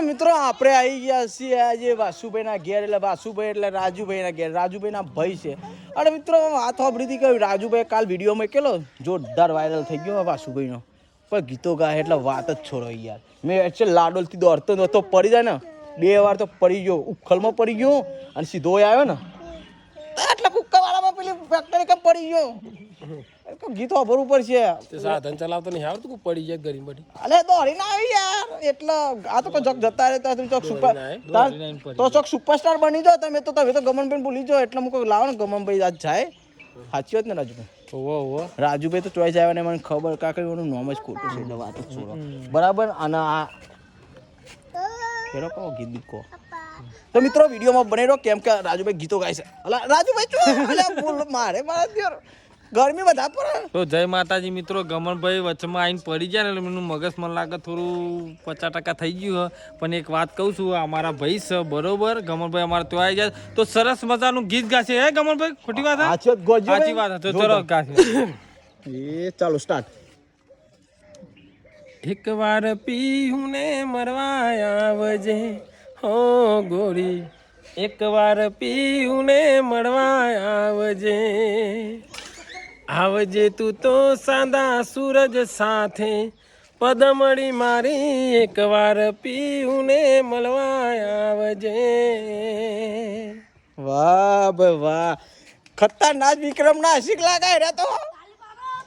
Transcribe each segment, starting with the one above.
મિત્રો આપણે આવી ગયા છીએ આજે વાસુભાઈના ઘેર. એટલે વાસુભાઈ એટલે રાજુભાઈના ઘેર. રાજુભાઈના ભાઈ છે. અને મિત્રો વાત સાંભળી હતી કે રાજુભાઈ કાલ વિડીયોમાં કેલો જોરદાર વાયરલ થઈ ગયો વાસુભાઈનો. પણ ગીતો ગાય એટલે વાત જ છોડો યાર. મેં એકચ્યુઅલી લાડોલથી દોડતો પડી જાય ને 2 વાર તો પડી ગયો. ઉખલમાં પડી ગયો અને સીધો આવ્યો ને એટલે કુક્કાવાળામાં પેલી ફેક્ટરી કે પડી ગયો. ગીતો ખબર ઉપર છે સાધન ચલાવતો નહીં આવડતું કે પડી જાય ગરી બધી. અલે દોડીને આવી યાર. એટલે આ તો ચોક જતા રહેતા તમે ચોક સુપર તો ચોક સુપરસ્ટાર બની જાઓ તમે તો ગમનભાઈ ભૂલી જાઓ. એટલે હું લાવો ને ગમનભાઈ આજ જાય. સાચી વાત ને રાજુભાઈ? રાજુભાઈ તો ચોઈસ આવ્યા ને મને ખબર કાકડીનું નામ જ ખોટું છે. એટલે વાત જ છોડો બરાબર. અને આ પેલો કહો ગીત કહો તો મિત્રો વિડીયોમાં બને રહો. કેમ કે રાજુભાઈ ગીતો ગાય છે. અલા રાજુભાઈ મારે મારા ગરમી બધા પડે. તો જય માતાજી મિત્રો. ગમનભાઈ વચમાં આવીને પડી જાય ને એટલે એનું મગજ મને લાગે થોડું 50% થઈ ગયું. પણ એક વાત કહું છું, અમારા ભાઈ છે બરોબર. ગમનભાઈ અમારે ત્યાં આવી જાય તો સરસ મજાનું ગીત ગાશે. હે ગમનભાઈ? ખોટી વાત? સાચી વાત. તો ચલો ગાશે. એ ચાલો સ્ટાર્ટ. એક વાર પીહું ને મરવા આવજે હો ગોરી, એક વાર પીહું ને મળવા આવજે. આવજે તું તો સાદા સૂરજ સાથે પદમડી મારી, એક વાર પીહું ને મળવા આવજે. વાહ ભાઈ વાહ. ખતરનાક વિક્રમ ના આશિક લાગાય રે. તો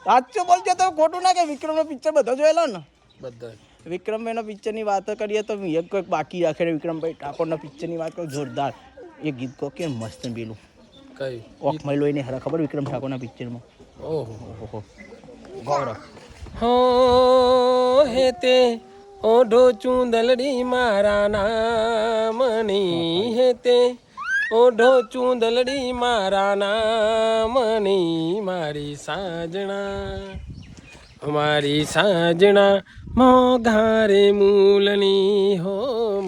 સાચું બોલજો તો ખોટું ના કે વિક્રમ નો પિક્ચર બધો જોયેલો ને? બધા વિક્રમભાઈ નો પિક્ચર ની વાત કરીએ તો એક કોઈક બાકી રાખે. વિક્રમભાઈ ઠાકોર ના પિક્ચર ની વાત કરો જોરદાર. એ ગીત કહો કે મસ્ત પેલું કઈ ઓખમાં લોહીને હરા ખબર વિક્રમ ઠાકોર ના પિક્ચરમાં? ઓહો ગૌરવ હો હે તે ઓઢો ચૂંદલડી મારા નામની, હે તે ઓઢો ચૂંદલડી મારા નામની. મારી સાજણા મોઘારે મૂલની હો,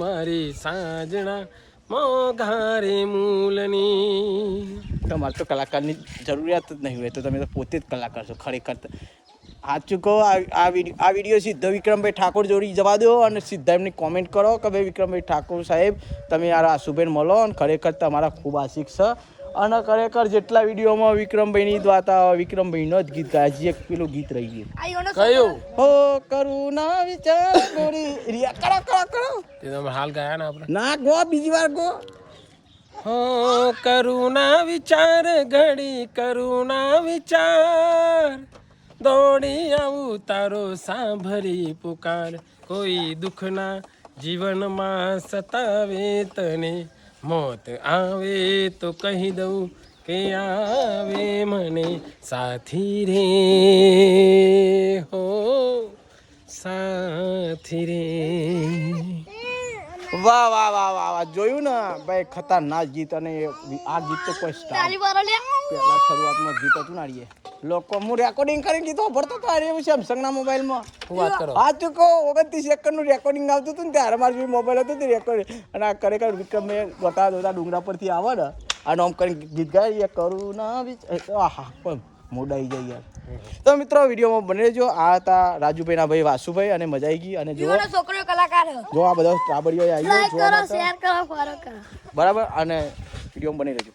મારી સાજણા મોઘારે મૂલની. તમારે તો કલાકારની જરૂરિયાત જ નહીં હોય તો તમે તો પોતે જ કલાકાર છો ખરેખર. સાચું કહો આ વિડીયો સીધો વિક્રમભાઈ ઠાકોર જોડી જવા દો અને સીધા એમની કોમેન્ટ કરો કે ભાઈ વિક્રમભાઈ ઠાકોર સાહેબ તમે યાર આશુભાઈને મળો. અને ખરેખર તમારા ખૂબ આશિક છે. અને ખરેખર જેટલા વિડીયોમાં વિક્રમભાઈની જ વાત આવે વિક્રમભાઈનો જ ગીત ગાય છે. એક પેલું ગીત રહી ગયું કયું? હો કરું ના વિચાર ગોરી રિયા કરો તમે હાલ ગાયા ને આપણે? ના ગો બીજી વાર ગો. હો કરુણા વિચાર ઘડી કરુણા વિચાર, દોડી આવું તારો સાંભળી પુકાર. કોઈ દુઃખના જીવનમાં સતાવે તને, મોત આવે તો કહી દઉં કે આવે મને સાથી રે હો સાથી રે. વાહ વાહ વાહ વાહ વાહ. જોયું ને ભાઈ ખતરનાક ગીત. અને આ ગીત તો કોઈ સ્ટાર પહેલા શરૂઆતમાં ગીત હતું ને લોકો હું રેકોર્ડિંગ કરીને ગીતો ભરતો હતો અરે સેમસંગના મોબાઈલમાં. વાત કરો. આ ચૂકો 29 સેકન્ડનું રેકોર્ડિંગ આવતું હતું ને ત્યારે મારું જે મોબાઈલ હતું તે રેકોર્ડિંગ. અને આ ખરેખર વિક્રમ મેં જોતા ડુંગરા પરથી આવે ને અને આમ કરીને ગીત ગાય કરું ના આહા પણ મોડાઈ જાય યાર. તો મિત્રો વિડીયોમાં બની રહેજો. આ હતા રાજુભાઈના ભાઈ વાસુભાઈ અને મજા આવી ગઈ. અને જો આ બધા ટાબડીઓ આવી ગયો બરાબર. અને વિડીયોમાં બની રહેજો.